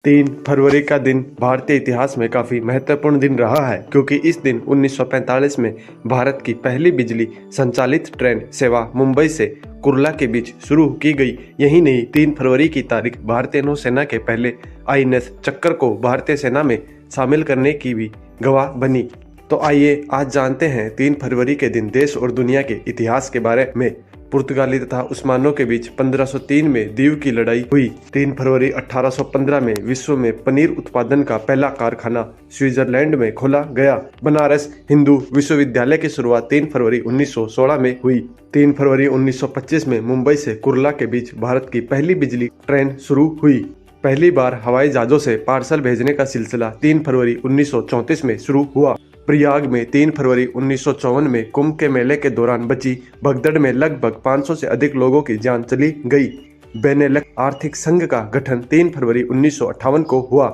3 फरवरी का दिन भारतीय इतिहास में काफी महत्वपूर्ण दिन रहा है क्योंकि इस दिन 1945 में भारत की पहली बिजली संचालित ट्रेन सेवा मुंबई से कुर्ला के बीच शुरू की गई। यही नहीं, 3 फरवरी की तारीख भारतीय नौसेना के पहले आईएनएस चक्कर को भारतीय सेना में शामिल करने की भी गवाह बनी। तो आइए आज जानते हैं 3 फरवरी के दिन देश और दुनिया के इतिहास के बारे में। पुर्तगाली तथा उस्मानों के बीच 1503 में दीव की लड़ाई हुई। 3 फरवरी 1815 में विश्व में पनीर उत्पादन का पहला कारखाना स्विट्जरलैंड में खोला गया। बनारस हिंदू विश्वविद्यालय की शुरुआत 3 फरवरी 1916 में हुई। 3 फरवरी 1925 में मुंबई से कुर्ला के बीच भारत की पहली बिजली ट्रेन शुरू हुई। पहली बार हवाई जहाजों से पार्सल भेजने का सिलसिला 3 फरवरी 1934 में शुरू हुआ। प्रयाग में 3 फरवरी 1954 में कुंभ के मेले के दौरान बची भगदड़ में लगभग 500 से अधिक लोगों की जान चली गई। बेनेलक आर्थिक संघ का गठन 3 फरवरी 1958 को हुआ।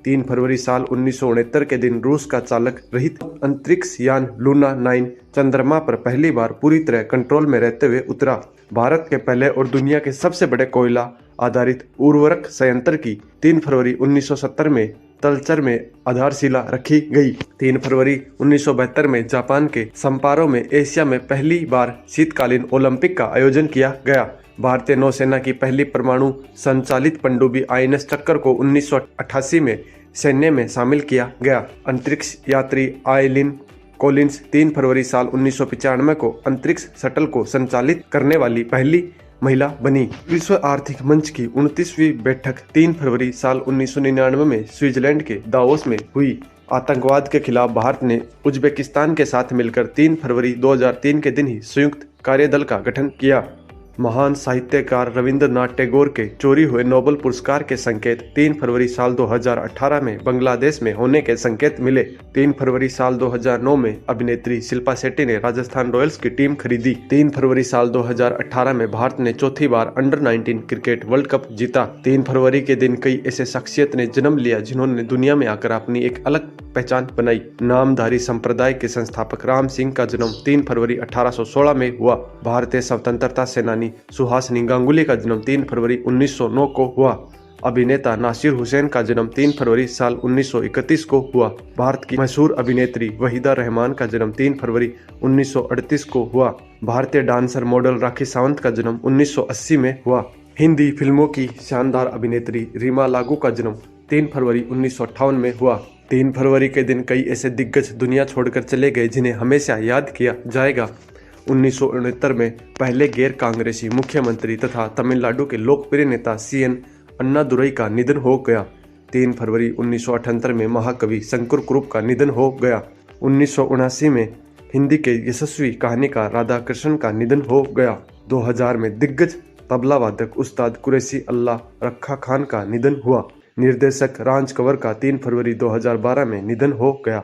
3 फरवरी साल 1969 के दिन रूस का चालक रहित अंतरिक्ष यान लूना 9 चंद्रमा पर पहली बार पूरी तरह कंट्रोल में रहते हुए उतरा। भारत के पहले और दुनिया के सबसे बड़े कोयला आधारित उर्वरक संयंत्र की 3 फरवरी 1970 में तलचर में आधारशिला रखी गई। 3 फरवरी 1972 में जापान के सम्पारो में एशिया में पहली बार शीतकालीन ओलंपिक का आयोजन किया गया। भारतीय नौसेना की पहली परमाणु संचालित पनडुब्बी आईएनएस चक्कर को 1988 में सैन्य में शामिल किया गया। अंतरिक्ष यात्री आइलिन कोलिंस 3 फरवरी साल 1995 को अंतरिक्ष शटल को संचालित करने वाली पहली महिला बनी। विश्व आर्थिक मंच की 29वीं बैठक 3 फरवरी साल 1999 में स्विट्जरलैंड के दावोस में हुई। आतंकवाद के खिलाफ भारत ने उज्बेकिस्तान के साथ मिलकर 3 फरवरी 2003 के दिन ही संयुक्त कार्यदल का गठन किया। महान साहित्यकार रविंद्रनाथ टैगोर के चोरी हुए नोबेल पुरस्कार के संकेत 3 फरवरी साल 2018 में बांग्लादेश में होने के संकेत मिले। 3 फरवरी साल 2009 में अभिनेत्री शिल्पा शेट्टी ने राजस्थान रॉयल्स की टीम खरीदी। 3 फरवरी साल 2018 में भारत ने चौथी बार अंडर-19 क्रिकेट वर्ल्ड कप जीता। 3 फरवरी के दिन कई ऐसे शख्सियत ने जन्म लिया जिन्होंने दुनिया में आकर अपनी एक अलग पहचान बनाई। नामधारी संप्रदाय के संस्थापक राम सिंह का जन्म 3 फरवरी 1816 में हुआ। भारतीय स्वतंत्रता सेनानी सुहासिनी गांगुली का जन्म 3 फरवरी 1909 को हुआ। अभिनेता नासिर हुसैन का जन्म 3 फरवरी साल 1931 को हुआ। भारत की मशहूर अभिनेत्री वहीदा रहमान का जन्म 3 फरवरी 1938 को हुआ। भारतीय डांसर मॉडल राखी सावंत का जन्म 1980 में हुआ। हिंदी फिल्मों की शानदार अभिनेत्री रीमा लागू का जन्म 3 फरवरी 1958 में हुआ। 3 फरवरी के दिन कई ऐसे दिग्गज दुनिया छोड़कर चले गए जिन्हें हमेशा याद किया जाएगा। 1969 में पहले गैर कांग्रेसी मुख्यमंत्री तथा तमिलनाडु के लोकप्रिय नेता सीएन अन्नादुरई का निधन हो गया। 3 फरवरी 1978 में महाकवि शंकर कुरुप का निधन हो गया। 1979 में हिंदी के यशस्वी कहानीकार राधा कृष्णन का निधन हो गया। 2000 में दिग्गज तबला वादक उस्ताद कुरैशी अल्लाह रखा खान का निधन हुआ। निर्देशक राज कंवर का 3 फरवरी 2012 में निधन हो गया।